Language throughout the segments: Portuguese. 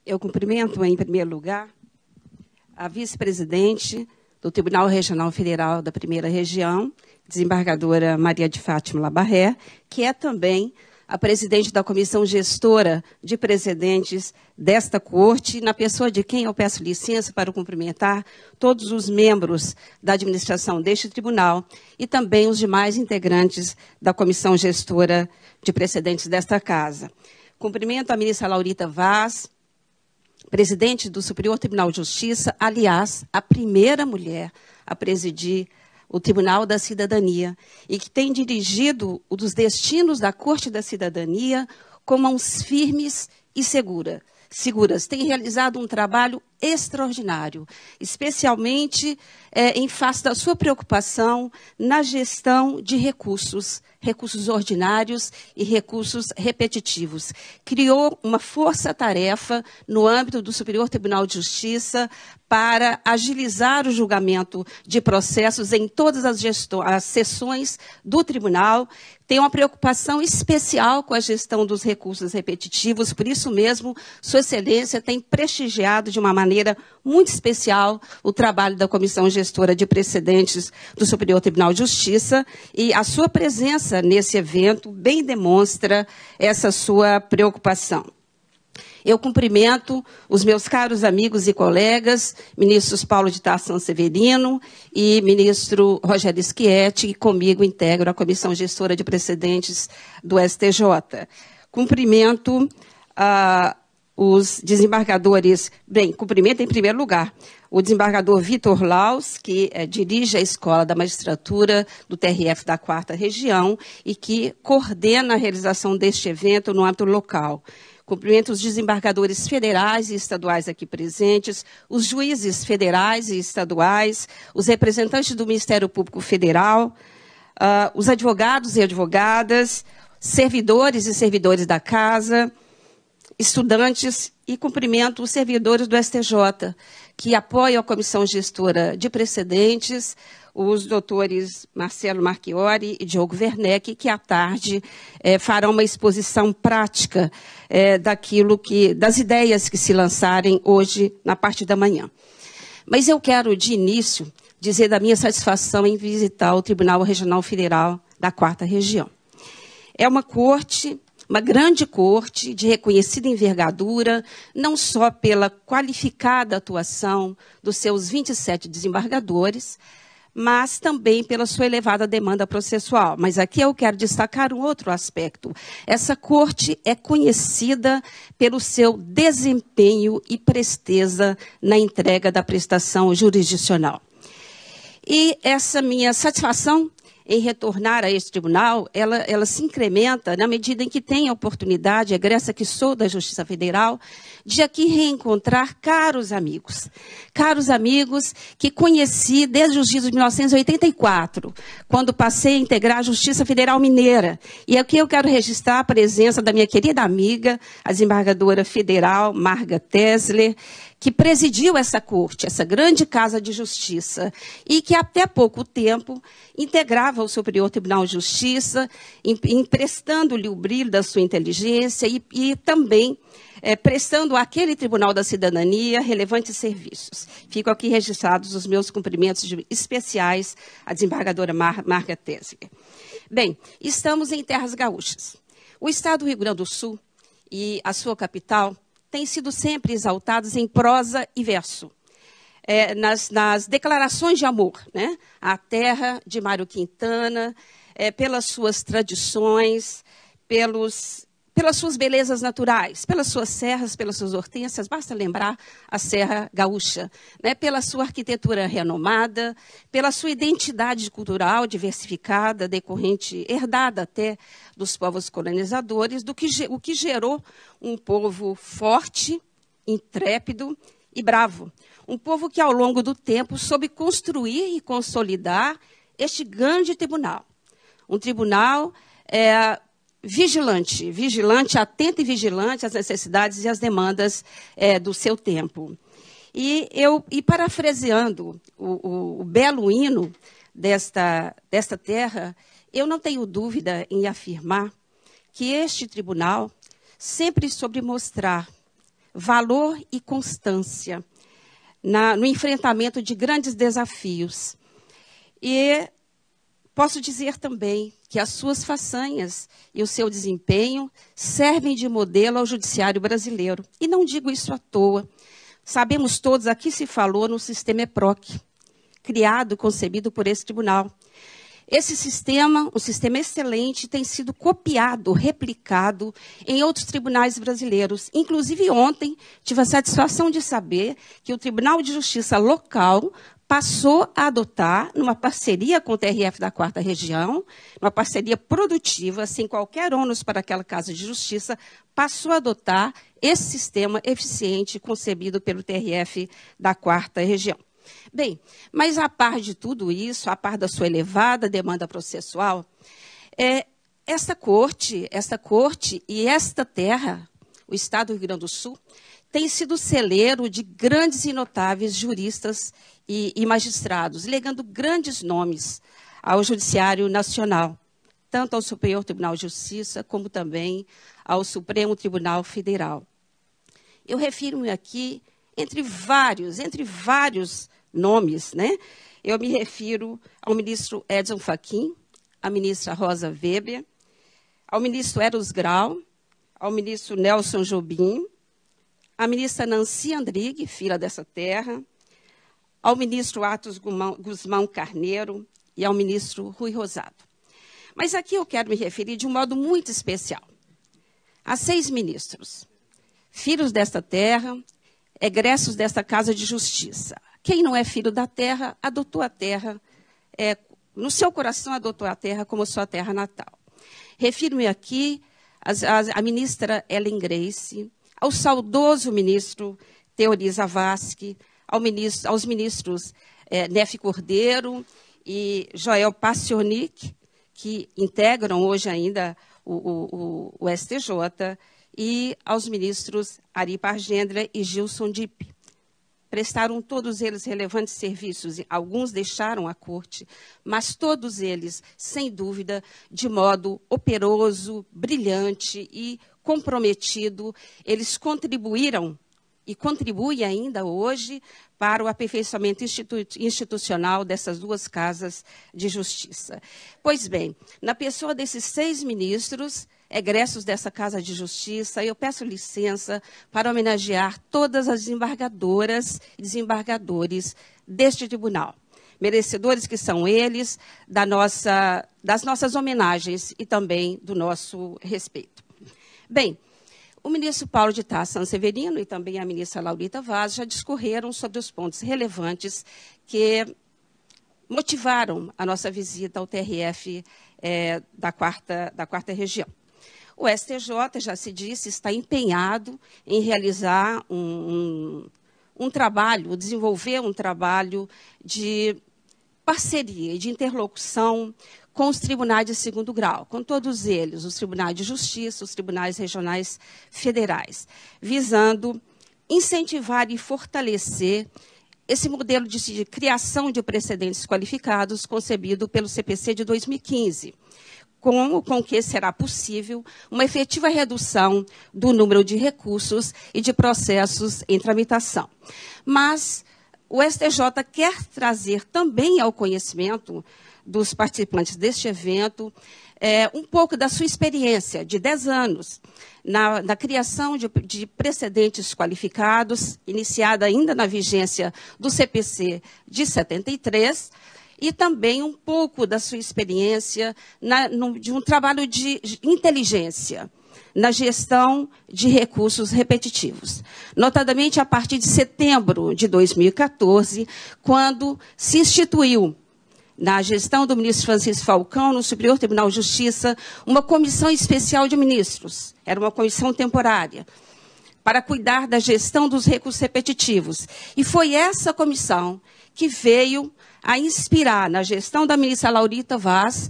Eu cumprimento, em primeiro lugar, a vice-presidente do Tribunal Regional Federal da Primeira Região, desembargadora Maria de Fátima Labarré, que é também a presidente da Comissão Gestora de Precedentes desta Corte, na pessoa de quem eu peço licença para cumprimentar todos os membros da administração deste tribunal e também os demais integrantes da Comissão Gestora de Precedentes desta Casa. Cumprimento a ministra Laurita Vaz, presidente do Superior Tribunal de Justiça, aliás, a primeira mulher a presidir o Tribunal da Cidadania, e que tem dirigido os destinos da Corte da Cidadania com mãos firmes e seguras. Tem realizado um trabalho extraordinário, especialmente em face da sua preocupação na gestão de recursos ordinários e recursos repetitivos. Criou uma força-tarefa no âmbito do Superior Tribunal de Justiça para agilizar o julgamento de processos em todas as sessões do tribunal. Tem uma preocupação especial com a gestão dos recursos repetitivos, por isso mesmo, Sua Excelência tem prestigiado de uma maneira muito especial o trabalho da Comissão Gestora de Precedentes do Superior Tribunal de Justiça, e a sua presença nesse evento bem demonstra essa sua preocupação. Eu cumprimento os meus caros amigos e colegas, ministros Paulo de Tarso Severino e ministro Rogério Schietti, que comigo integram a Comissão Gestora de Precedentes do STJ. Cumprimento os desembargadores, cumprimento em primeiro lugar o desembargador Vitor Laus, que dirige a Escola da Magistratura do TRF da 4ª Região e que coordena a realização deste evento no âmbito local. Cumprimento os desembargadores federais e estaduais aqui presentes, os juízes federais e estaduais, os representantes do Ministério Público Federal, os advogados e advogadas, servidores e servidores da Casa, estudantes, e cumprimento os servidores do STJ, que apoiam a Comissão Gestora de Precedentes, os doutores Marcelo Marchiori e Diogo Werneck, que à tarde farão uma exposição prática das ideias que se lançarem hoje na parte da manhã. Mas eu quero, de início, dizer da minha satisfação em visitar o Tribunal Regional Federal da 4ª Região. É uma corte, uma grande corte de reconhecida envergadura, não só pela qualificada atuação dos seus 27 desembargadores, mas também pela sua elevada demanda processual. Mas aqui eu quero destacar um outro aspecto. Essa corte é conhecida pelo seu desempenho e presteza na entrega da prestação jurisdicional. E essa minha satisfação em retornar a este tribunal, ela se incrementa na medida em que tenho a oportunidade, egressa que sou da Justiça Federal, de aqui reencontrar caros amigos que conheci desde os dias de 1984, quando passei a integrar a Justiça Federal Mineira. E aqui eu quero registrar a presença da minha querida amiga, a desembargadora federal Marga Tesler, que presidiu essa corte, essa grande casa de justiça, e que até pouco tempo integrava o Superior Tribunal de Justiça, emprestando-lhe o brilho da sua inteligência e também prestando àquele Tribunal da Cidadania relevantes serviços. Ficam aqui registrados os meus cumprimentos especiais à desembargadora Marga Tesler. Bem, estamos em terras gaúchas. O Estado do Rio Grande do Sul e a sua capital têm sido sempre exaltados em prosa e verso, nas declarações de amor, né? À terra de Mário Quintana, pelas suas tradições, pelas suas belezas naturais, pelas suas serras, pelas suas hortênsias, basta lembrar a Serra Gaúcha, né? Pela sua arquitetura renomada, pela sua identidade cultural diversificada, decorrente, herdada até dos povos colonizadores, o que gerou um povo forte, intrépido e bravo. Um povo que, ao longo do tempo, soube construir e consolidar este grande tribunal. Um tribunal vigilante, atento e vigilante às necessidades e às demandas do seu tempo. E parafraseando o belo hino desta terra, eu não tenho dúvida em afirmar que este tribunal sempre soube mostrar valor e constância no enfrentamento de grandes desafios. E posso dizer também que as suas façanhas e o seu desempenho servem de modelo ao judiciário brasileiro. E não digo isso à toa. Sabemos todos, aqui se falou no sistema EPROC, criado e concebido por esse tribunal. Esse sistema, um sistema excelente, tem sido copiado, replicado em outros tribunais brasileiros. Inclusive, ontem, tive a satisfação de saber que o Tribunal de Justiça local passou a adotar, numa parceria com o TRF da 4ª Região, uma parceria produtiva, sem qualquer ônus para aquela Casa de Justiça, passou a adotar esse sistema eficiente concebido pelo TRF da 4ª Região. Bem, mas a par de tudo isso, a par da sua elevada demanda processual, esta corte e esta terra, o Estado do Rio Grande do Sul, tem sido celeiro de grandes e notáveis juristas e magistrados, legando grandes nomes ao Judiciário Nacional, tanto ao Superior Tribunal de Justiça, como também ao Supremo Tribunal Federal. Eu refiro-me aqui, entre vários nomes, né? Eu me refiro ao ministro Edson Fachin, à ministra Rosa Weber, ao ministro Eros Grau, ao ministro Nelson Jobim, à ministra Nancy Andrighi, filha dessa terra, ao ministro Atos Guzmão Carneiro e ao ministro Rui Rosado. Mas aqui eu quero me referir de um modo muito especial a 6 ministros, filhos desta terra, egressos desta Casa de Justiça. Quem não é filho da terra, adotou a terra, no seu coração adotou a terra como sua terra natal. Refiro-me aqui à ministra Ellen Grace, ao saudoso ministro Teori Zavascki, aos ministros Nefe Cordeiro e Joel Passionik, que integram hoje ainda o STJ, e aos ministros Ari Pargendra e Gilson Dipp. Prestaram todos eles relevantes serviços, alguns deixaram a corte, mas todos eles, sem dúvida, de modo operoso, brilhante e comprometido, eles contribuíram e contribuem ainda hoje para o aperfeiçoamento institucional dessas 2 casas de justiça. Pois bem, na pessoa desses 6 ministros, egressos dessa Casa de Justiça, eu peço licença para homenagear todas as desembargadoras e desembargadores deste tribunal. Merecedores que são eles das nossas homenagens e também do nosso respeito. Bem, o ministro Paulo de Tarso Sanseverino e também a ministra Laurita Vaz já discorreram sobre os pontos relevantes que motivaram a nossa visita ao TRF da 4ª Região. O STJ, já se disse, está empenhado em realizar um trabalho, desenvolver um trabalho de parceria e de interlocução com os tribunais de 2º grau, com todos eles, os tribunais de justiça, os tribunais regionais federais, visando incentivar e fortalecer esse modelo de criação de precedentes qualificados concebido pelo CPC de 2015, com que será possível uma efetiva redução do número de recursos e de processos em tramitação. Mas o STJ quer trazer também ao conhecimento dos participantes deste evento um pouco da sua experiência de 10 anos na criação de precedentes qualificados, iniciada ainda na vigência do CPC de 73, e também um pouco da sua experiência de um trabalho de inteligência na gestão de recursos repetitivos. Notadamente, a partir de setembro de 2014, quando se instituiu, na gestão do ministro Francisco Falcão, no Superior Tribunal de Justiça, uma comissão especial de ministros. Era uma comissão temporária, para cuidar da gestão dos recursos repetitivos. E foi essa comissão que veio a inspirar, na gestão da ministra Laurita Vaz,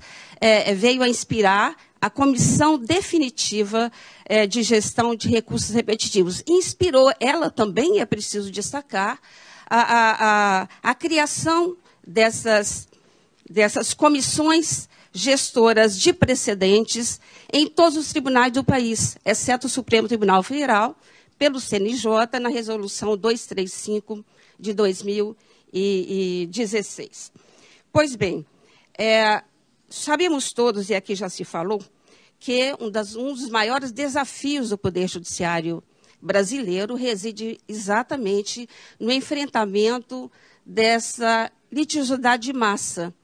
veio a inspirar a comissão definitiva de gestão de recursos repetitivos. Inspirou ela também, é preciso destacar, a criação dessas comissões gestoras de precedentes em todos os tribunais do país, exceto o Supremo Tribunal Federal, pelo CNJ na Resolução 235 de 2016. Pois bem, sabemos todos, e aqui já se falou, que um dos maiores desafios do Poder Judiciário brasileiro reside exatamente no enfrentamento dessa litigiosidade de massa,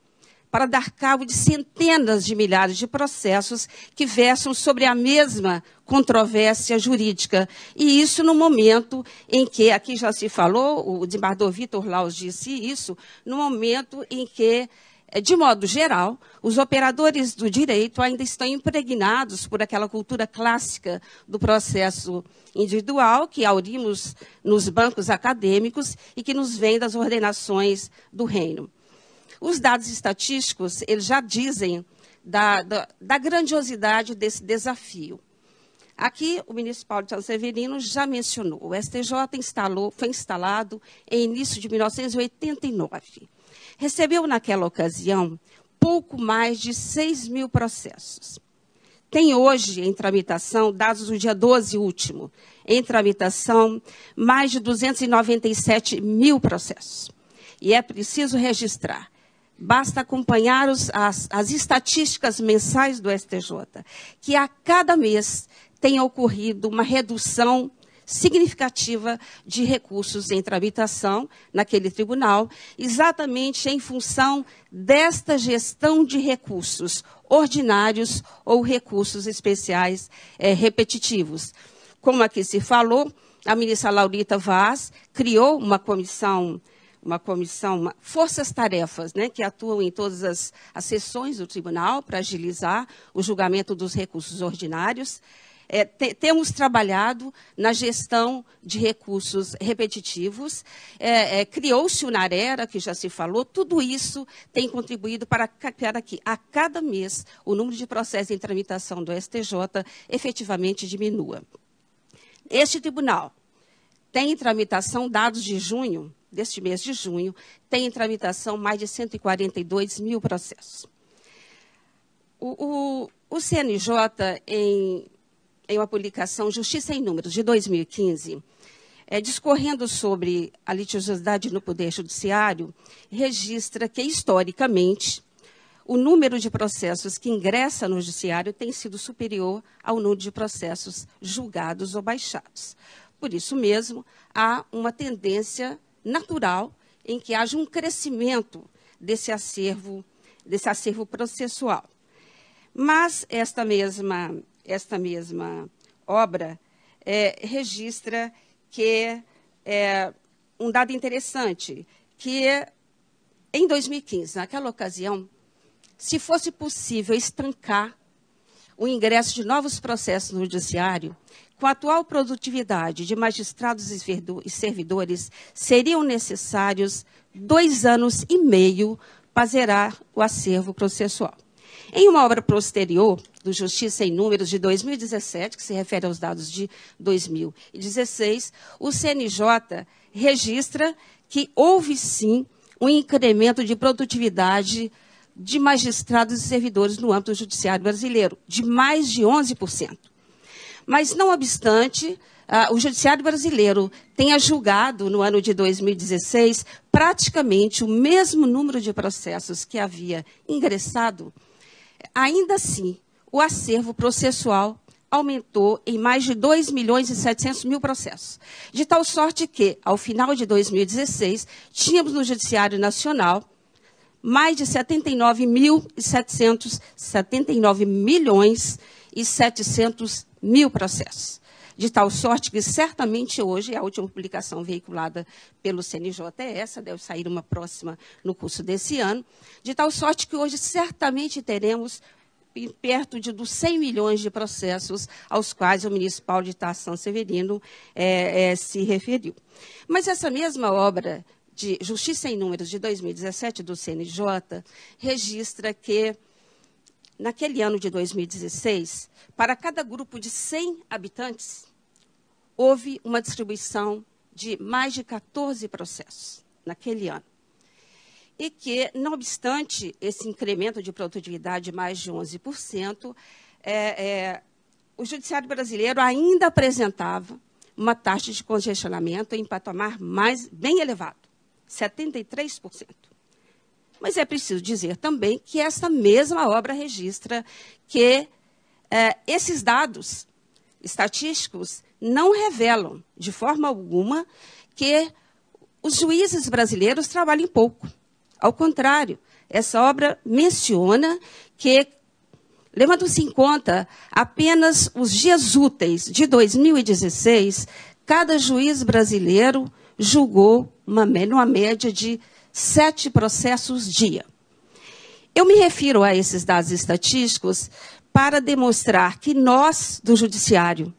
para dar cabo de centenas de milhares de processos que versam sobre a mesma controvérsia jurídica. E isso no momento em que, aqui já se falou, o desembargador Vitor Laus disse isso, no momento em que, de modo geral, os operadores do direito ainda estão impregnados por aquela cultura clássica do processo individual que aurimos nos bancos acadêmicos e que nos vem das ordenações do reino. Os dados estatísticos, eles já dizem da grandiosidade desse desafio. Aqui, o ministro Paulo de São Severino já mencionou, o STJ foi instalado em início de 1989. Recebeu, naquela ocasião, pouco mais de 6 mil processos. Tem hoje em tramitação, dados do dia 12 último, em tramitação, mais de 297 mil processos. E é preciso registrar. Basta acompanhar as estatísticas mensais do STJ, que a cada mês tem ocorrido uma redução significativa de recursos em tramitação naquele tribunal, exatamente em função desta gestão de recursos ordinários ou recursos especiais repetitivos. Como aqui se falou, a ministra Laurita Vaz criou uma forças-tarefas, né, que atuam em todas as sessões do tribunal para agilizar o julgamento dos recursos ordinários. Temos trabalhado na gestão de recursos repetitivos, criou-se o NARERA, que já se falou, tudo isso tem contribuído para que a cada mês o número de processos em tramitação do STJ efetivamente diminua. Este tribunal tem em tramitação, dados de junho, deste mês de junho, tem em tramitação mais de 142 mil processos. O CNJ, em uma publicação Justiça em Números, de 2015, discorrendo sobre a litigiosidade no Poder Judiciário, registra que, historicamente, o número de processos que ingressa no Judiciário tem sido superior ao número de processos julgados ou baixados. Por isso mesmo, há uma tendência natural em que haja um crescimento desse acervo processual. Mas esta mesma obra registra que um dado interessante, que em 2015, naquela ocasião, se fosse possível estancar o ingresso de novos processos no Judiciário, com a atual produtividade de magistrados e servidores, seriam necessários 2 anos e meio para zerar o acervo processual. Em uma obra posterior, do Justiça em Números, de 2017, que se refere aos dados de 2016, o CNJ registra que houve, sim, um incremento de produtividade de magistrados e servidores no âmbito do judiciário brasileiro, de mais de 11%. Mas, não obstante, o judiciário brasileiro tenha julgado, no ano de 2016, praticamente o mesmo número de processos que havia ingressado, ainda assim, o acervo processual aumentou em mais de 2.700.000 processos. De tal sorte que, ao final de 2016, tínhamos no Judiciário Nacional mais de 79 milhões e 700 mil processos. De tal sorte que, certamente, hoje, a última publicação veiculada pelo CNJ é essa, deve sair uma próxima no curso desse ano, de tal sorte que hoje, certamente, teremos perto dos 100 milhões de processos aos quais o ministro Paulo de Tarso Severino se referiu. Mas essa mesma obra de Justiça em Números, de 2017, do CNJ, registra que, naquele ano de 2016, para cada grupo de 100 habitantes, houve uma distribuição de mais de 14 processos naquele ano. E que, não obstante esse incremento de produtividade de mais de 11%, o judiciário brasileiro ainda apresentava uma taxa de congestionamento em patamar bem elevado, 73%. Mas é preciso dizer também que essa mesma obra registra que esses dados estatísticos não revelam, de forma alguma, que os juízes brasileiros trabalhem pouco. Ao contrário, essa obra menciona que, levando-se em conta apenas os dias úteis de 2016, cada juiz brasileiro julgou uma média de 7 processos dia. Eu me refiro a esses dados estatísticos para demonstrar que nós, do Judiciário,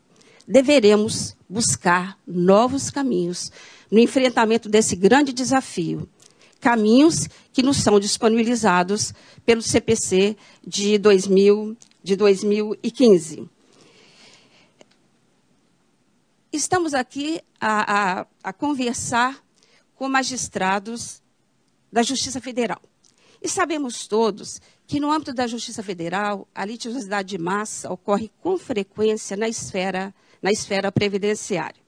deveremos buscar novos caminhos no enfrentamento desse grande desafio. Caminhos que nos são disponibilizados pelo CPC de 2015. Estamos aqui a conversar com magistrados da Justiça Federal. E sabemos todos que, no âmbito da Justiça Federal, a litigiosidade de massa ocorre com frequência na esfera previdenciária.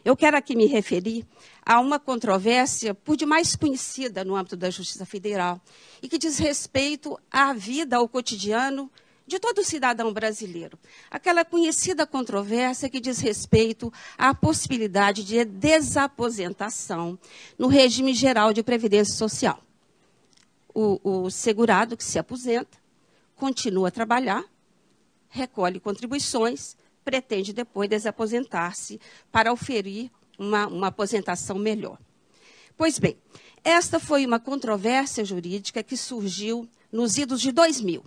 Eu quero aqui me referir a uma controvérsia por demais conhecida no âmbito da Justiça Federal e que diz respeito à vida, ao cotidiano de todo cidadão brasileiro. Aquela conhecida controvérsia que diz respeito à possibilidade de desaposentação no regime geral de previdência social. O segurado que se aposenta, continua a trabalhar, recolhe contribuições, pretende depois desaposentar-se para oferir uma aposentação melhor. Pois bem, esta foi uma controvérsia jurídica que surgiu nos idos de 2000.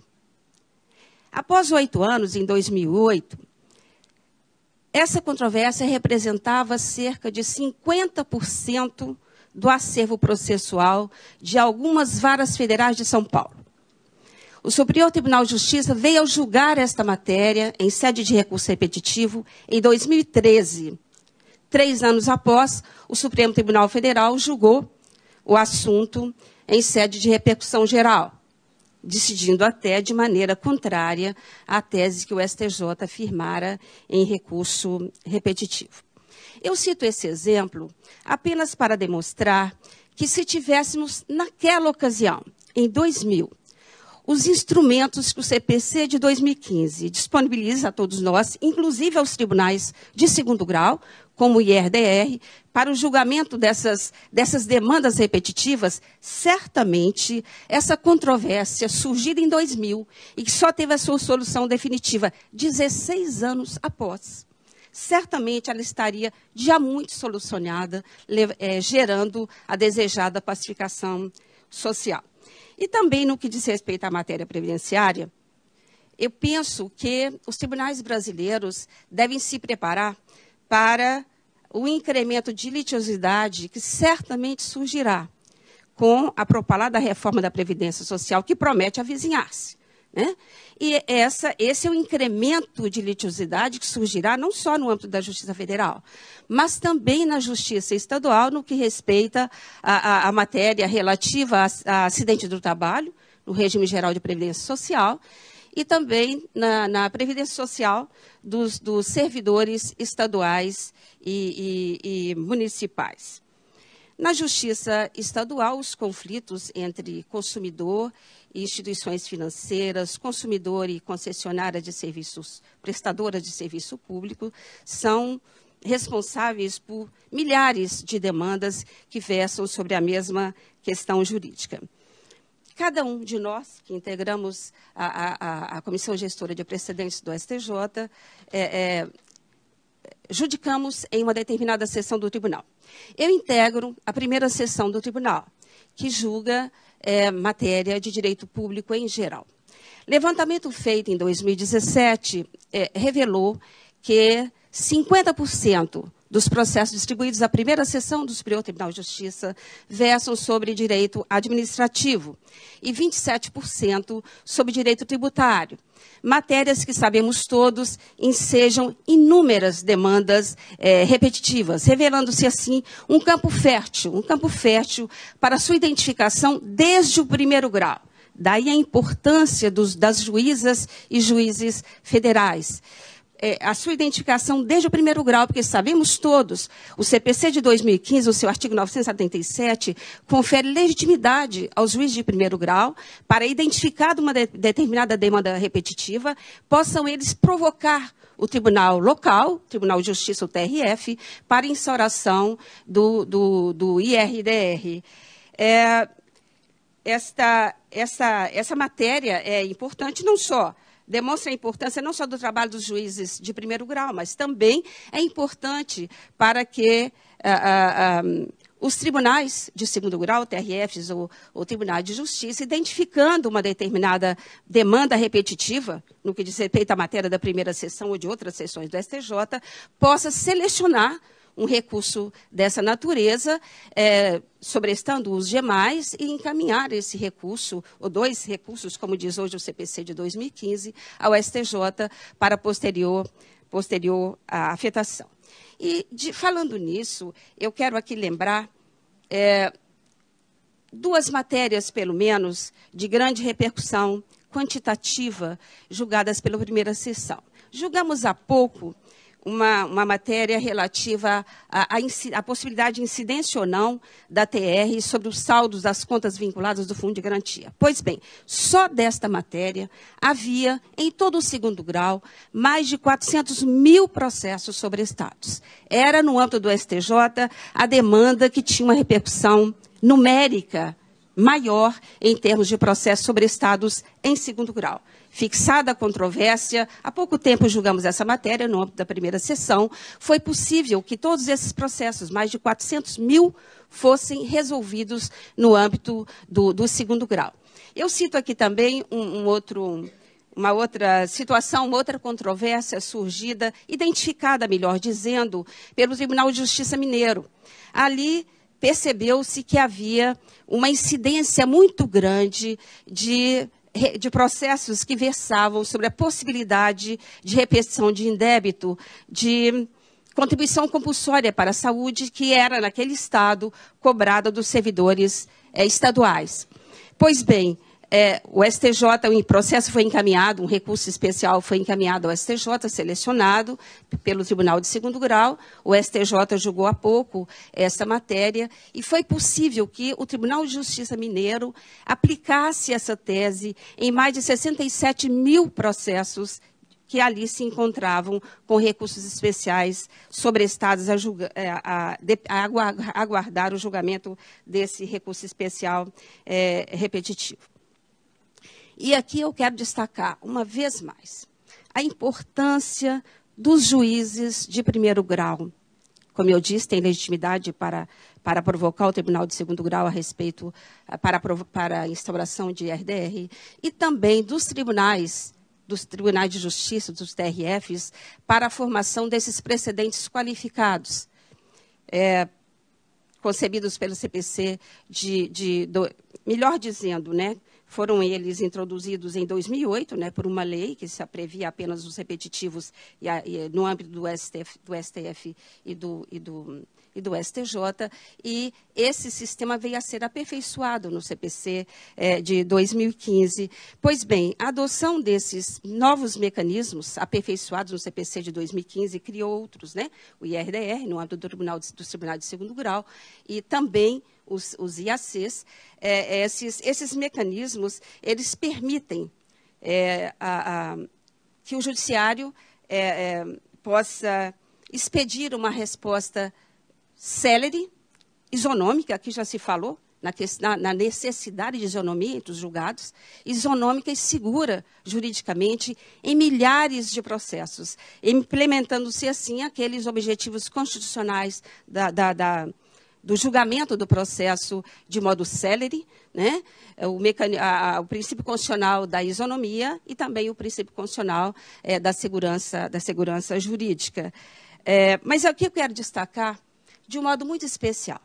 Após 8 anos, em 2008, essa controvérsia representava cerca de 50% do acervo processual de algumas varas federais de São Paulo. O Superior Tribunal de Justiça veio julgar esta matéria em sede de recurso repetitivo em 2013. 3 anos após, o Supremo Tribunal Federal julgou o assunto em sede de repercussão geral, decidindo até de maneira contrária à tese que o STJ afirmara em recurso repetitivo. Eu cito esse exemplo apenas para demonstrar que, se tivéssemos, naquela ocasião, em 2000, os instrumentos que o CPC de 2015 disponibiliza a todos nós, inclusive aos tribunais de segundo grau, como o IRDR, para o julgamento dessas demandas repetitivas, certamente essa controvérsia surgida em 2000 e que só teve a sua solução definitiva 16 anos após, certamente ela estaria já muito solucionada, gerando a desejada pacificação social. E também no que diz respeito à matéria previdenciária, eu penso que os tribunais brasileiros devem se preparar para o incremento de litigiosidade que certamente surgirá com a propalada reforma da Previdência Social, que promete avizinhar-se, né? E esse é o incremento de litigiosidade que surgirá não só no âmbito da Justiça Federal, mas também na Justiça Estadual, no que respeita à matéria relativa a acidente do trabalho, no regime geral de Previdência Social, e também na Previdência Social dos servidores estaduais e municipais. Na Justiça Estadual, os conflitos entre consumidor e instituições financeiras, consumidor e concessionária de serviços, prestadora de serviço público, são responsáveis por milhares de demandas que versam sobre a mesma questão jurídica. Cada um de nós, que integramos a Comissão Gestora de Precedentes do STJ, judicamos em uma determinada sessão do tribunal. Eu integro a primeira sessão do tribunal, que julga matéria de direito público em geral. Levantamento feito em 2017 revelou que 50% dos processos distribuídos à primeira sessão do Superior Tribunal de Justiça versam sobre direito administrativo e 27% sobre direito tributário. Matérias que sabemos todos ensejam inúmeras demandas repetitivas, revelando-se assim um campo fértil para sua identificação desde o primeiro grau. Daí a importância das juízas e juízes federais. a sua identificação desde o primeiro grau, porque sabemos todos, o CPC de 2015, o seu artigo 977, confere legitimidade aos juízes de primeiro grau para identificar uma determinada demanda repetitiva, possam eles provocar o tribunal local, Tribunal de Justiça, o TRF, para instauração do IRDR. Essa matéria é importante não só, demonstra a importância não só do trabalho dos juízes de primeiro grau, mas também é importante para que os tribunais de segundo grau, TRFs ou Tribunal de Justiça, identificando uma determinada demanda repetitiva, no que diz respeito à matéria da primeira sessão ou de outras sessões do STJ, possa selecionar um recurso dessa natureza, sobrestando os demais, e encaminhar esse recurso, ou 2 recursos, como diz hoje o CPC de 2015, ao STJ para posterior afetação. E, falando nisso, eu quero aqui lembrar 2 matérias, pelo menos, de grande repercussão quantitativa, julgadas pela primeira sessão. Julgamos há pouco uma matéria relativa à possibilidade de incidência ou não da TR sobre os saldos das contas vinculadas do Fundo de Garantia. Pois bem, só desta matéria havia, em todo o segundo grau, mais de 400 mil processos sobrestados. Era, no âmbito do STJ, a demanda que tinha uma repercussão numérica maior em termos de processos sobrestados em segundo grau. Fixada a controvérsia, há pouco tempo julgamos essa matéria, no âmbito da primeira sessão, foi possível que todos esses processos, mais de 400 mil, fossem resolvidos no âmbito do segundo grau. Eu cito aqui também uma outra situação, uma outra controvérsia surgida, identificada, melhor dizendo, pelo Tribunal de Justiça Mineiro. Ali percebeu-se que havia uma incidência muito grande de processos que versavam sobre a possibilidade de repetição de indébito, de contribuição compulsória para a saúde, que era, naquele estado, cobrada dos servidores estaduais. Pois bem, o STJ, o processo foi encaminhado, um recurso especial foi encaminhado ao STJ, selecionado pelo Tribunal de Segundo Grau. O STJ julgou há pouco essa matéria e foi possível que o Tribunal de Justiça Mineiro aplicasse essa tese em mais de 67 mil processos que ali se encontravam com recursos especiais sobrestados a aguardar o julgamento desse recurso especial repetitivo. E aqui eu quero destacar, uma vez mais, a importância dos juízes de primeiro grau. Como eu disse, tem legitimidade para provocar o Tribunal de Segundo Grau a respeito, para a instauração de RDR, e também dos tribunais de justiça, dos TRFs, para a formação desses precedentes qualificados, concebidos pelo CPC, melhor dizendo, né, foram eles introduzidos em 2008, né, por uma lei que se previa apenas os repetitivos no âmbito do STF e do STJ, e esse sistema veio a ser aperfeiçoado no CPC de 2015. Pois bem, a adoção desses novos mecanismos aperfeiçoados no CPC de 2015 criou outros, né, o IRDR, no âmbito do Tribunal de Segundo Grau, e também os IACs. Esses mecanismos, eles permitem que o judiciário possa expedir uma resposta célere, isonômica, aqui já se falou, na necessidade de isonomia entre os julgados, isonômica e segura juridicamente em milhares de processos, implementando-se assim aqueles objetivos constitucionais do julgamento do processo de modo célere, né? O princípio constitucional da isonomia e também o princípio constitucional da segurança jurídica. Mas aqui eu quero destacar, de um modo muito especial,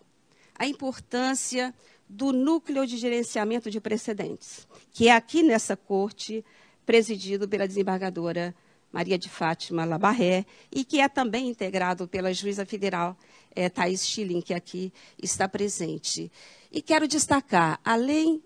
a importância do núcleo de gerenciamento de precedentes, que é aqui nessa corte, presidido pela desembargadora Maria de Fátima Labarré, e que é também integrado pela juíza federal Thaís Schilling, que aqui está presente. E quero destacar, além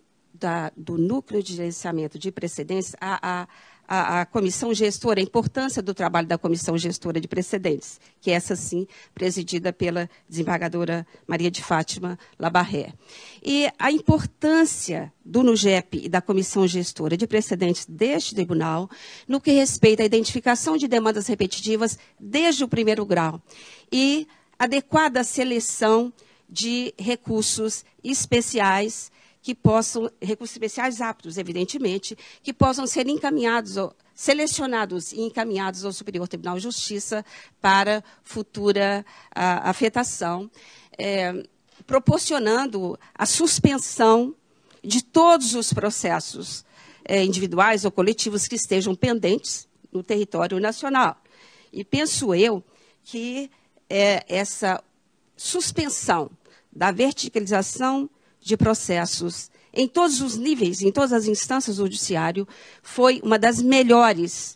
do núcleo de gerenciamento de precedentes, a a comissão gestora, a importância do trabalho da comissão gestora de precedentes, que é essa sim, presidida pela desembargadora Maria de Fátima Labarré. E a importância do NUGEP e da comissão gestora de precedentes deste tribunal no que respeita à identificação de demandas repetitivas desde o primeiro grau e adequada seleção de recursos especiais recursos especiais aptos, evidentemente, que possam ser selecionados e encaminhados ao Superior Tribunal de Justiça para futura afetação, proporcionando a suspensão de todos os processos individuais ou coletivos que estejam pendentes no território nacional. E penso eu que essa suspensão da verticalização de processos em todos os níveis, em todas as instâncias do judiciário, foi uma das melhores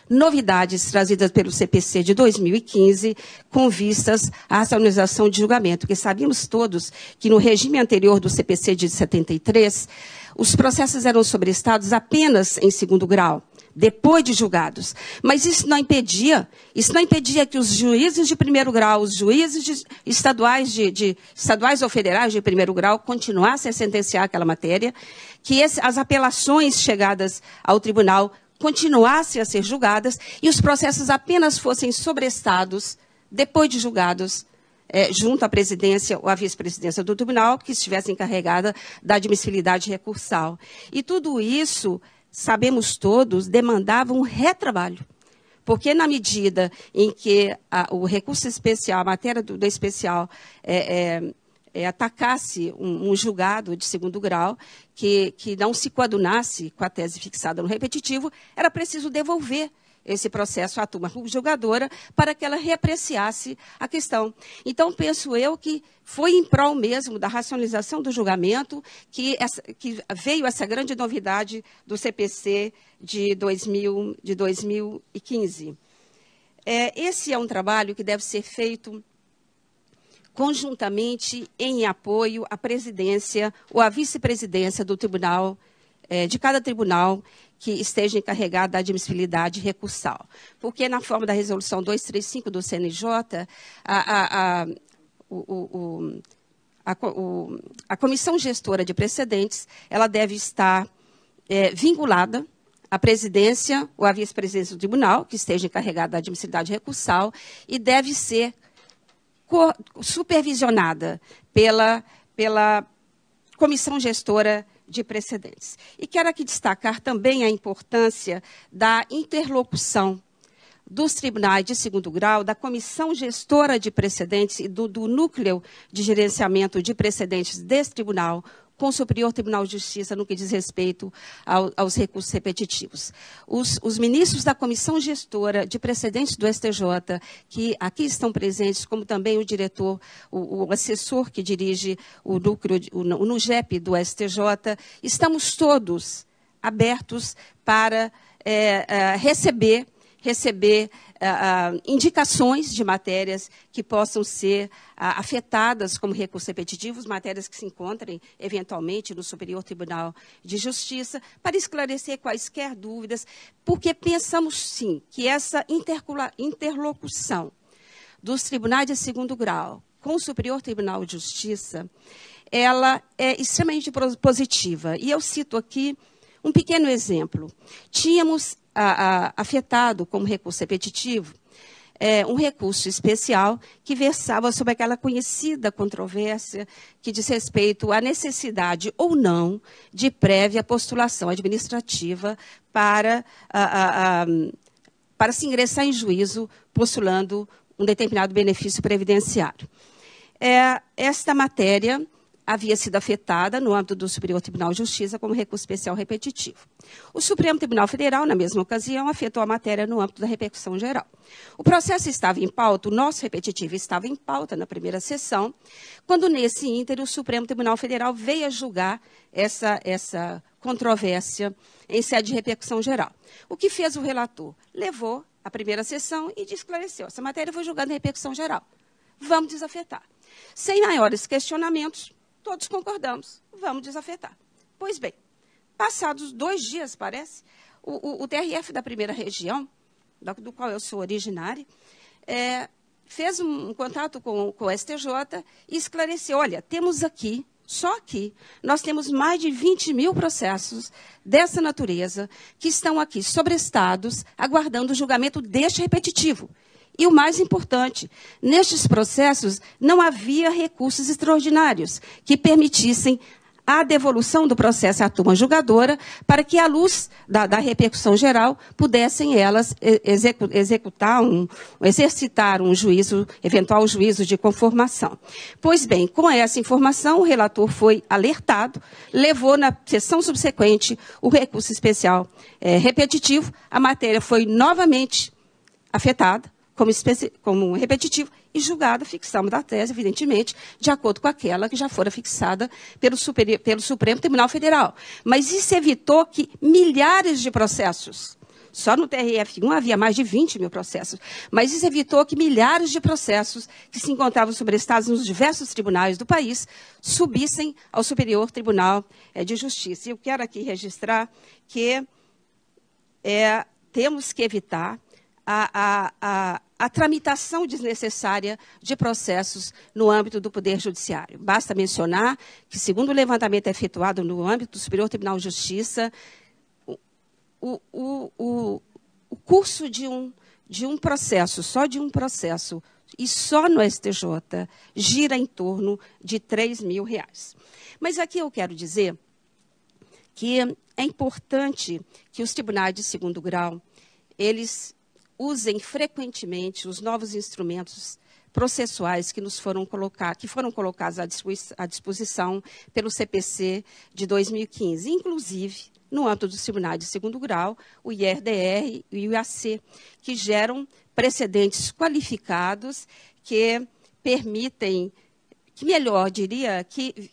novidades trazidas pelo CPC de 2015, com vistas à racionalização de julgamento, porque sabíamos todos que no regime anterior do CPC de 73, os processos eram sobrestados apenas em segundo grau, depois de julgados. Mas isso não impedia que os juízes de primeiro grau, os juízes estaduais ou federais de primeiro grau continuassem a sentenciar aquela matéria, que as apelações chegadas ao tribunal continuassem a ser julgadas e os processos apenas fossem sobrestados depois de julgados junto à presidência ou à vice-presidência do tribunal, que estivesse encarregada da admissibilidade recursal. E tudo isso, sabemos todos, demandava um retrabalho. Porque na medida em que o recurso especial, a matéria do especial, atacasse um julgado de segundo grau, que não se coadunasse com a tese fixada no repetitivo, era preciso devolver esse processo à turma julgadora para que ela reapreciasse a questão. Então, penso eu que foi em prol mesmo da racionalização do julgamento que veio essa grande novidade do CPC de 2015. Esse é um trabalho que deve ser feito conjuntamente em apoio à presidência ou à vice-presidência do tribunal, de cada tribunal que esteja encarregado da admissibilidade recursal. Porque na forma da resolução 235 do CNJ, a comissão gestora de precedentes, ela deve estar vinculada à presidência ou à vice-presidência do tribunal, que esteja encarregada da admissibilidade recursal, e deve ser supervisionada pela comissão gestora de precedentes. E quero aqui destacar também a importância da interlocução dos tribunais de segundo grau, da comissão gestora de precedentes e do núcleo de gerenciamento de precedentes desse tribunal com o Superior Tribunal de Justiça no que diz respeito aos recursos repetitivos. Os ministros da comissão gestora de precedentes do STJ, que aqui estão presentes, como também o diretor, o assessor que dirige o núcleo, o NUGEP do STJ, estamos todos abertos para receber indicações de matérias que possam ser afetadas como recursos repetitivos, matérias que se encontrem, eventualmente, no Superior Tribunal de Justiça, para esclarecer quaisquer dúvidas, porque pensamos, sim, que essa interlocução dos tribunais de segundo grau com o Superior Tribunal de Justiça, ela é extremamente positiva. E eu cito aqui um pequeno exemplo. Tínhamos afetado como recurso repetitivo um recurso especial que versava sobre aquela conhecida controvérsia que diz respeito à necessidade ou não de prévia postulação administrativa para se ingressar em juízo postulando um determinado benefício previdenciário. Esta matéria havia sido afetada no âmbito do Superior Tribunal de Justiça como recurso especial repetitivo. O Supremo Tribunal Federal, na mesma ocasião, afetou a matéria no âmbito da repercussão geral. O processo estava em pauta, o nosso repetitivo estava em pauta na primeira sessão, quando, nesse ínter, o Supremo Tribunal Federal veio a julgar essa controvérsia em sede de repercussão geral. O que fez o relator? Levou a primeira sessão e esclareceu. Essa matéria foi julgada em repercussão geral. Vamos desafetar. Sem maiores questionamentos, todos concordamos, vamos desafetar. Pois bem, passados 2 dias, parece, o TRF da primeira região, do qual eu sou originária, fez um contato com o STJ e esclareceu, olha, temos aqui, só aqui, nós temos mais de 20 mil processos dessa natureza que estão aqui sobrestados, aguardando o julgamento deste repetitivo. E o mais importante, nestes processos não havia recursos extraordinários que permitissem a devolução do processo à turma julgadora para que, à luz da repercussão geral, pudessem elas exercitar um juízo, eventual juízo de conformação. Pois bem, com essa informação, o relator foi alertado, levou na sessão subsequente o recurso especial repetitivo, a matéria foi novamente afetada, como repetitivo, e julgada, fixamos a tese, evidentemente, de acordo com aquela que já fora fixada pelo Supremo Tribunal Federal. Mas isso evitou que milhares de processos, só no TRF1 havia mais de 20 mil processos, mas isso evitou que milhares de processos que se encontravam sobrestados nos diversos tribunais do país subissem ao Superior Tribunal de Justiça. E eu quero aqui registrar que temos que evitar a tramitação desnecessária de processos no âmbito do Poder Judiciário. Basta mencionar que, segundo o levantamento efetuado no âmbito do Superior Tribunal de Justiça, o curso de um processo, só de um processo, e só no STJ, gira em torno de R$3.000. Mas aqui eu quero dizer que é importante que os tribunais de segundo grau, eles usem frequentemente os novos instrumentos processuais que foram colocados à disposição pelo CPC de 2015, inclusive, no âmbito dos tribunais de segundo grau, o IRDR e o IAC, que geram precedentes qualificados que permitem,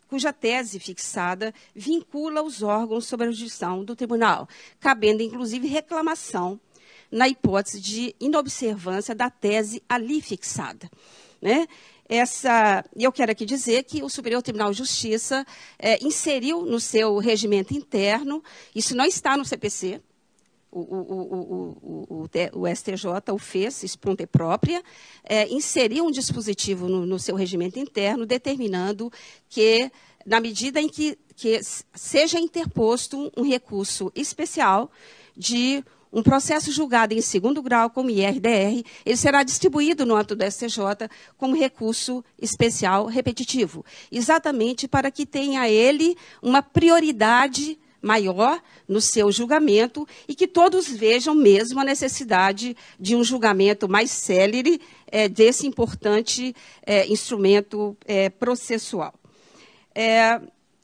cuja tese fixada vincula os órgãos sob a jurisdição do tribunal, cabendo, inclusive, reclamação na hipótese de inobservância da tese ali fixada, né? Eu quero aqui dizer que o Superior Tribunal de Justiça inseriu no seu regimento interno, isso não está no CPC, o STJ o fez, esponte própria, inseriu um dispositivo no seu regimento interno, determinando que, na medida em que seja interposto um recurso especial de um processo julgado em segundo grau, como IRDR, ele será distribuído no âmbito do STJ como recurso especial repetitivo, exatamente para que tenha ele uma prioridade maior no seu julgamento e que todos vejam mesmo a necessidade de um julgamento mais célere desse importante instrumento processual.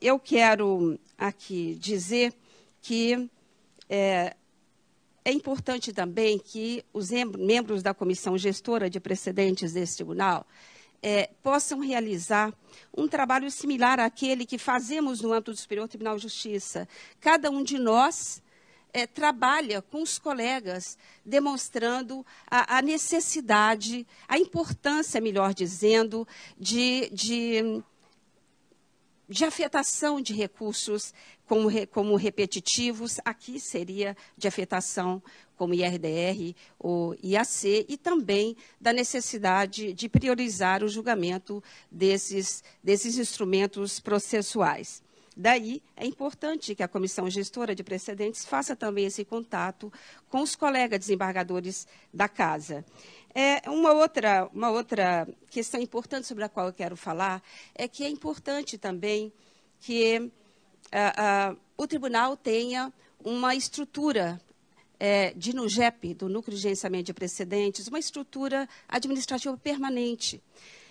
Eu quero aqui dizer que é importante também que os membros da comissão gestora de precedentes desse tribunal possam realizar um trabalho similar àquele que fazemos no âmbito do Superior Tribunal de Justiça. Cada um de nós trabalha com os colegas, demonstrando a necessidade, a importância, melhor dizendo, de afetação de recursos como repetitivos, aqui seria de afetação como IRDR ou IAC, e também da necessidade de priorizar o julgamento desses instrumentos processuais. Daí, é importante que a Comissão Gestora de Precedentes faça também esse contato com os colegas desembargadores da Casa. Uma outra questão importante sobre a qual eu quero falar é que é importante também que o tribunal tenha uma estrutura de NUGEP, do Núcleo de Gerenciamento de Precedentes, uma estrutura administrativa permanente,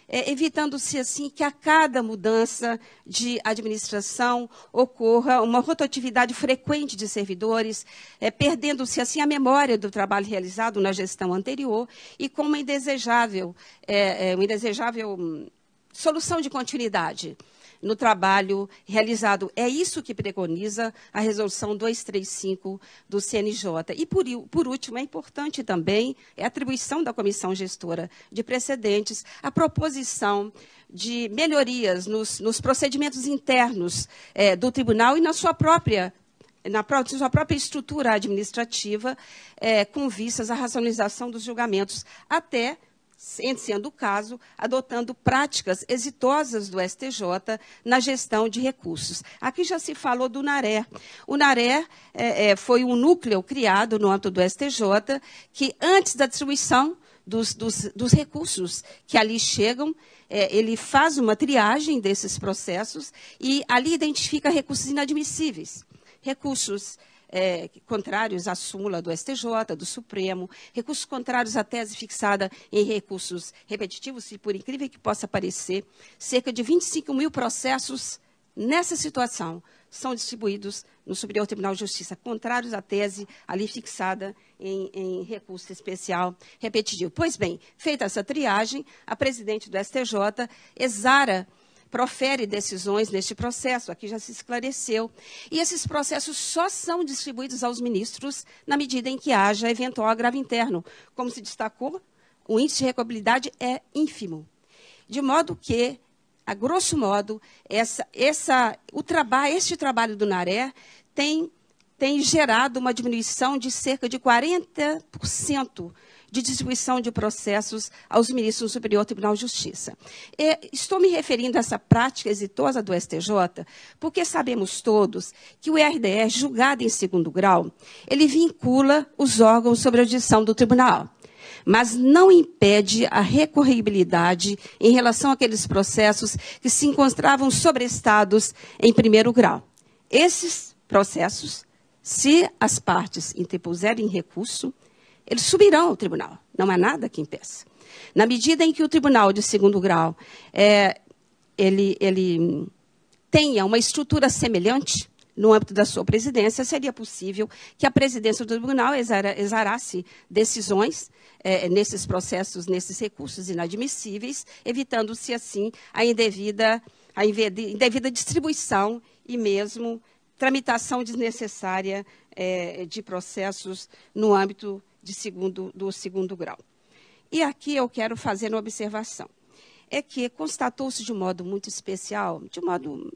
evitando-se, assim, que a cada mudança de administração ocorra uma rotatividade frequente de servidores, perdendo-se, assim, a memória do trabalho realizado na gestão anterior e com uma indesejável solução de continuidade no trabalho realizado. É isso que preconiza a Resolução 235 do CNJ. E, por último, é importante também a atribuição da Comissão Gestora de Precedentes a proposição de melhorias nos procedimentos internos do tribunal e na sua própria sua própria estrutura administrativa, com vistas à racionalização dos julgamentos, até, sendo o caso, adotando práticas exitosas do STJ na gestão de recursos. Aqui já se falou do NARÉ. O NARÉ foi um núcleo criado no âmbito do STJ que, antes da distribuição dos recursos que ali chegam, ele faz uma triagem desses processos e ali identifica recursos inadmissíveis, recursos contrários à súmula do STJ, do Supremo, recursos contrários à tese fixada em recursos repetitivos, e, por incrível que possa parecer, cerca de 25 mil processos nessa situação são distribuídos no Superior Tribunal de Justiça, contrários à tese ali fixada em recurso especial repetitivo. Pois bem, feita essa triagem, a presidente do STJ profere decisões neste processo, aqui já se esclareceu, e esses processos só são distribuídos aos ministros na medida em que haja eventual agravo interno. Como se destacou, o índice de recuperabilidade é ínfimo, de modo que, a grosso modo, este trabalho do NARÉ tem gerado uma diminuição de cerca de 40% de distribuição de processos aos ministros do Superior Tribunal de Justiça. Estou me referindo a essa prática exitosa do STJ, porque sabemos todos que o RDR, julgado em segundo grau, ele vincula os órgãos sob a jurisdição do tribunal, mas não impede a recorribilidade em relação àqueles processos que se encontravam sobrestados em primeiro grau. Esses processos, se as partes interpuserem recurso, eles subirão ao tribunal, não há nada que impeça. Na medida em que o tribunal de segundo grau ele tenha uma estrutura semelhante no âmbito da sua presidência, seria possível que a presidência do tribunal exarasse decisões nesses processos, nesses recursos inadmissíveis, evitando-se, assim, a indevida distribuição e mesmo tramitação desnecessária de processos no âmbito do segundo grau. E aqui eu quero fazer uma observação. É que constatou-se de modo muito especial,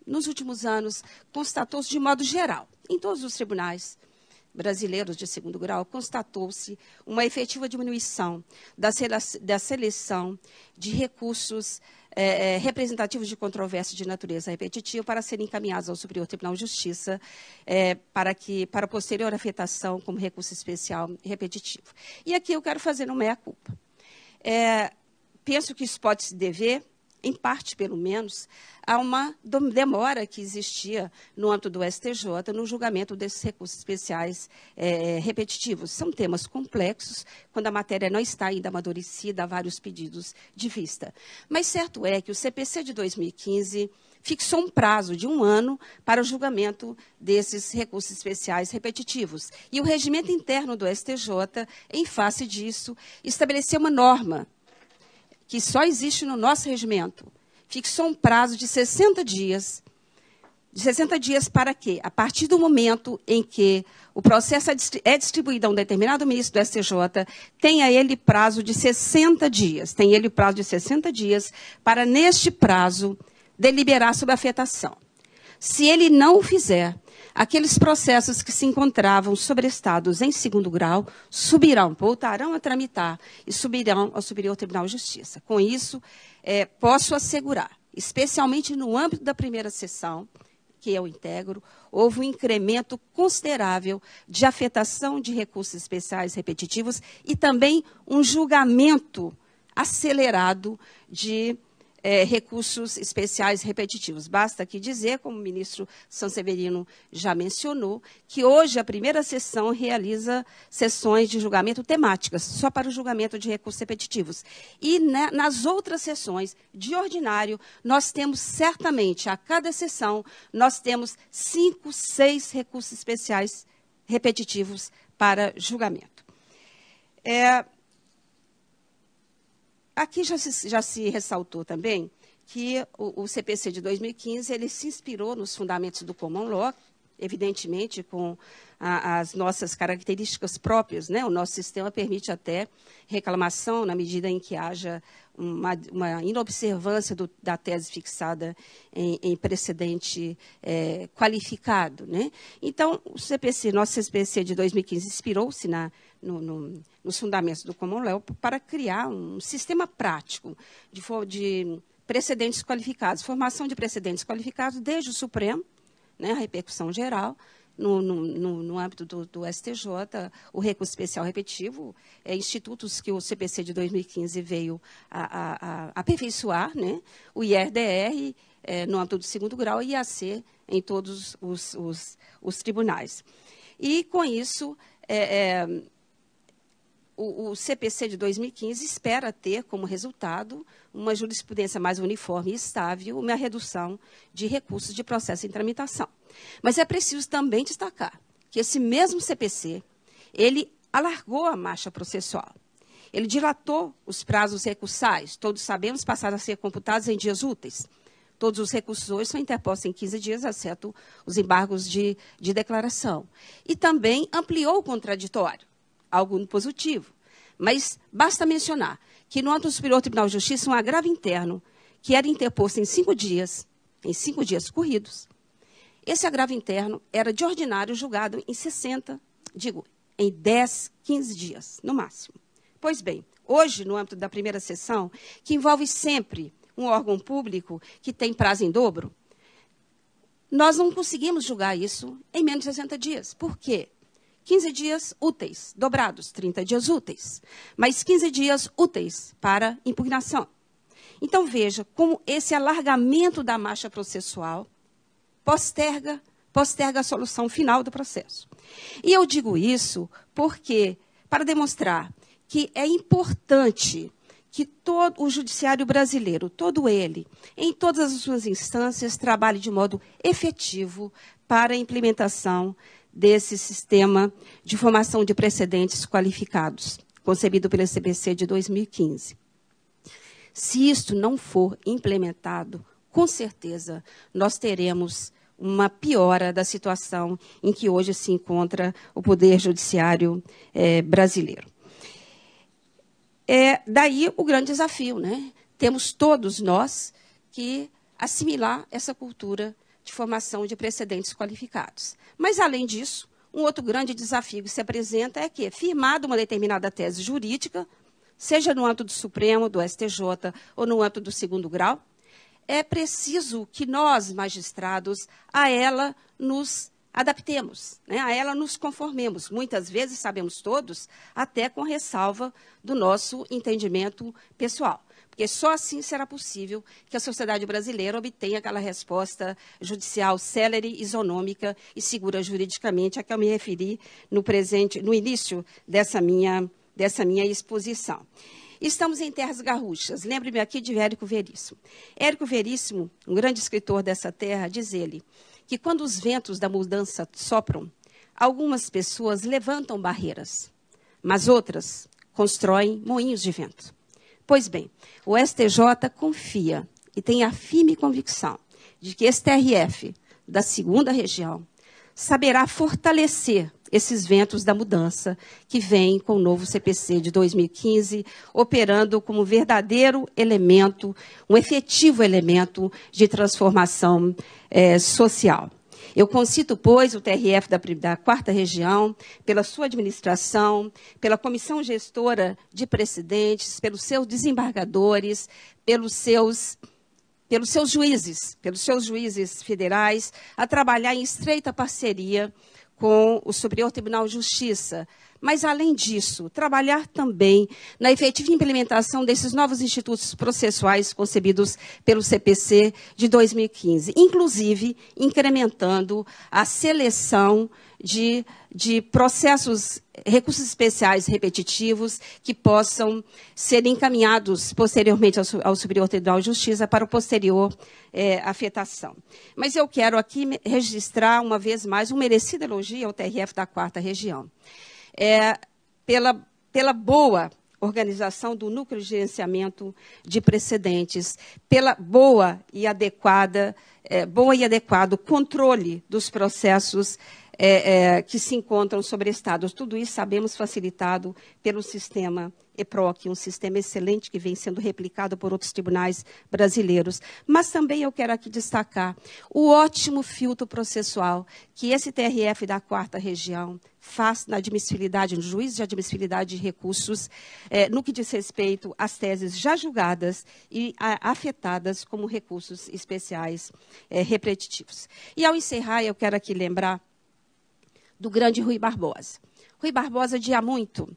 nos últimos anos, constatou-se de modo geral, em todos os tribunais brasileiros de segundo grau, constatou-se uma efetiva diminuição da seleção de recursos representativos de controvérsia de natureza repetitiva para serem encaminhados ao Superior Tribunal de Justiça para posterior afetação como recurso especial repetitivo. E aqui eu quero fazer uma meia-culpa. Penso que isso pode se dever, em parte pelo menos, a uma demora que existia no âmbito do STJ no julgamento desses recursos especiais repetitivos. São temas complexos, quando a matéria não está ainda amadurecida, há vários pedidos de vista. Mas certo é que o CPC de 2015 fixou um prazo de 1 ano para o julgamento desses recursos especiais repetitivos. E o regimento interno do STJ, em face disso, estabeleceu uma norma que só existe no nosso regimento, fixou um prazo de 60 dias. De 60 dias para quê? A partir do momento em que o processo é distribuído a um determinado ministro do STJ, tenha ele prazo de 60 dias. Tem ele prazo de 60 dias para, neste prazo, deliberar sobre a afetação. Se ele não o fizer, aqueles processos que se encontravam sobrestados em segundo grau voltarão a tramitar e subirão ao Superior Tribunal de Justiça. Com isso, posso assegurar, especialmente no âmbito da primeira sessão, que eu integro, houve um incremento considerável de afetação de recursos especiais repetitivos e também um julgamento acelerado de recursos especiais repetitivos. Basta aqui dizer, como o ministro Sanseverino já mencionou, que hoje a primeira sessão realiza sessões de julgamento temáticas, só para o julgamento de recursos repetitivos. E nas outras sessões, de ordinário, nós temos certamente, a cada sessão, nós temos 5, 6 recursos especiais repetitivos para julgamento. Aqui já se ressaltou também que o CPC de 2015 ele se inspirou nos fundamentos do Common Law, evidentemente, com as nossas características próprias, né? O nosso sistema permite até reclamação na medida em que haja uma inobservância da tese fixada em precedente qualificado, né? Então, o CPC, nosso CPC de 2015 inspirou-se nos fundamentos do Common Law para criar um sistema prático de precedentes qualificados, formação de precedentes qualificados desde o Supremo, né, a repercussão geral, no âmbito do STJ, o recurso especial repetitivo, institutos que o CPC de 2015 veio a aperfeiçoar, né, o IRDR, no âmbito do segundo grau, e IAC em todos os tribunais. E, com isso, o CPC de 2015 espera ter como resultado uma jurisprudência mais uniforme e estável, uma redução de recursos de processo em tramitação. Mas é preciso também destacar que esse mesmo CPC, ele alargou a marcha processual. Ele dilatou os prazos recursais, todos sabemos, passaram a ser computados em dias úteis. Todos os recursos hoje são interpostos em 15 dias, exceto os embargos de declaração. E também ampliou o contraditório, algo positivo. Mas basta mencionar que no âmbito do Superior Tribunal de Justiça, um agravo interno, que era interposto em 5 dias corridos, esse agravo interno era de ordinário julgado em 10, 15 dias, no máximo. Pois bem, hoje, no âmbito da primeira sessão, que envolve sempre um órgão público que tem prazo em dobro, nós não conseguimos julgar isso em menos de 60 dias. Por quê? 15 dias úteis, dobrados, 30 dias úteis, mas 15 dias úteis para impugnação. Então, veja como esse alargamento da marcha processual posterga a solução final do processo. E eu digo isso porque, para demonstrar que é importante que todo o judiciário brasileiro, todo ele, em todas as suas instâncias, trabalhe de modo efetivo para a implementação desse sistema de formação de precedentes qualificados, concebido pelo CPC de 2015. Se isto não for implementado, com certeza nós teremos uma piora da situação em que hoje se encontra o Poder Judiciário brasileiro. Daí o grande desafio, né? Temos todos nós que assimilar essa cultura de formação de precedentes qualificados. Mas, além disso, um outro grande desafio que se apresenta é que, firmada uma determinada tese jurídica, seja no âmbito do Supremo, do STJ ou no âmbito do segundo grau, é preciso que nós, magistrados, a ela nos adaptemos, né? A ela nos conformemos. Muitas vezes, sabemos todos, até com ressalva do nosso entendimento pessoal. Porque só assim será possível que a sociedade brasileira obtenha aquela resposta judicial célere, isonômica e segura juridicamente, a que eu me referi no início dessa minha exposição. Estamos em terras garruchas. Lembre-me aqui de Érico Veríssimo. Érico Veríssimo, um grande escritor dessa terra, diz ele que quando os ventos da mudança sopram, algumas pessoas levantam barreiras, mas outras constroem moinhos de vento. Pois bem, o STJ confia e tem a firme convicção de que esse TRF da segunda região saberá fortalecer esses ventos da mudança que vem com o novo CPC de 2015, operando como verdadeiro elemento, um efetivo elemento de transformação social. Eu concito, pois, o TRF da 4ª Região, pela sua administração, pela comissão gestora de precedentes, pelos seus desembargadores, pelos seus juízes federais, a trabalhar em estreita parceria com o Superior Tribunal de Justiça. Mas, além disso, trabalhar também na efetiva implementação desses novos institutos processuais concebidos pelo CPC de 2015, inclusive incrementando a seleção de recursos especiais repetitivos que possam ser encaminhados posteriormente ao Superior Tribunal de Justiça para o posterior afetação. Mas eu quero aqui registrar, uma vez mais, um merecido elogio ao TRF da 4ª Região. Pela boa organização do núcleo de gerenciamento de precedentes, pela boa e adequado controle dos processos que se encontram sobre estados. Tudo isso sabemos facilitado pelo sistema EPROC, um sistema excelente que vem sendo replicado por outros tribunais brasileiros. Mas também eu quero aqui destacar o ótimo filtro processual que esse TRF da 4ª Região faz na admissibilidade, no juízo de admissibilidade de recursos, no que diz respeito às teses já julgadas e afetadas como recursos especiais repetitivos. E, ao encerrar, eu quero aqui lembrar do grande Rui Barbosa. Rui Barbosa, dia muito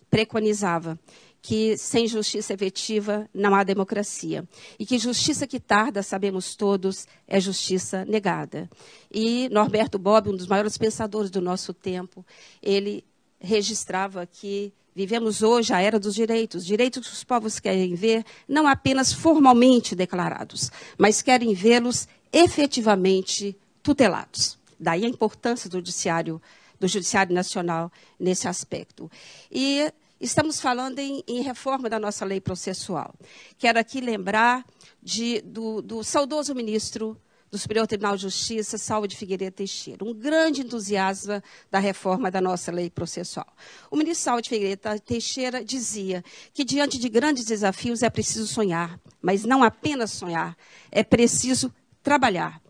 preconizava que sem justiça efetiva não há democracia. E que justiça que tarda, sabemos todos, é justiça negada. E Norberto Bobbio, um dos maiores pensadores do nosso tempo, ele registrava que vivemos hoje a era dos direitos que os povos querem ver, não apenas formalmente declarados, mas querem vê-los efetivamente tutelados. Daí a importância do Judiciário Nacional nesse aspecto. E estamos falando em reforma da nossa lei processual. Quero aqui lembrar do saudoso ministro do Superior Tribunal de Justiça, Salvo de Figueiredo Teixeira, um grande entusiasta da reforma da nossa lei processual. O ministro Salvo de Figueiredo Teixeira dizia que, diante de grandes desafios, é preciso sonhar, mas não apenas sonhar, é preciso trabalhar,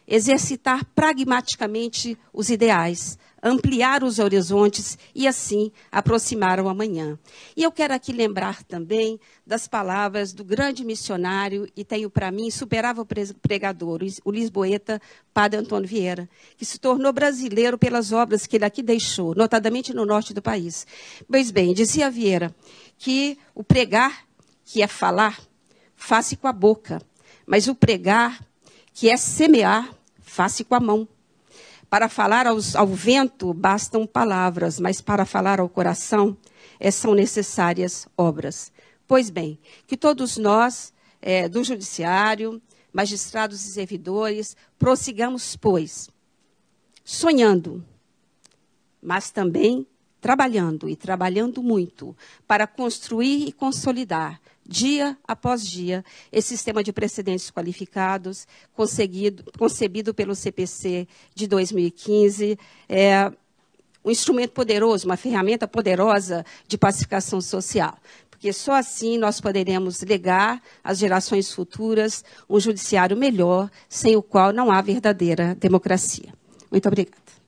exercitar pragmaticamente os ideais, ampliar os horizontes e, assim, aproximar o amanhã. E eu quero aqui lembrar também das palavras do grande missionário e tenho para mim insuperável pregador, o lisboeta Padre Antônio Vieira, que se tornou brasileiro pelas obras que ele aqui deixou, notadamente no norte do país. Pois bem, dizia Vieira que o pregar, que é falar, faça com a boca, mas o pregar, que é semear, faça com a mão. Para falar ao vento bastam palavras, mas para falar ao coração são necessárias obras. Pois bem, que todos nós, do Judiciário, magistrados e servidores, prossigamos, pois, sonhando, mas também trabalhando, e trabalhando muito, para construir e consolidar, dia após dia, esse sistema de precedentes qualificados, concebido pelo CPC de 2015, um instrumento poderoso, uma ferramenta poderosa de pacificação social. Porque só assim nós poderemos legar às gerações futuras um judiciário melhor, sem o qual não há verdadeira democracia. Muito obrigada.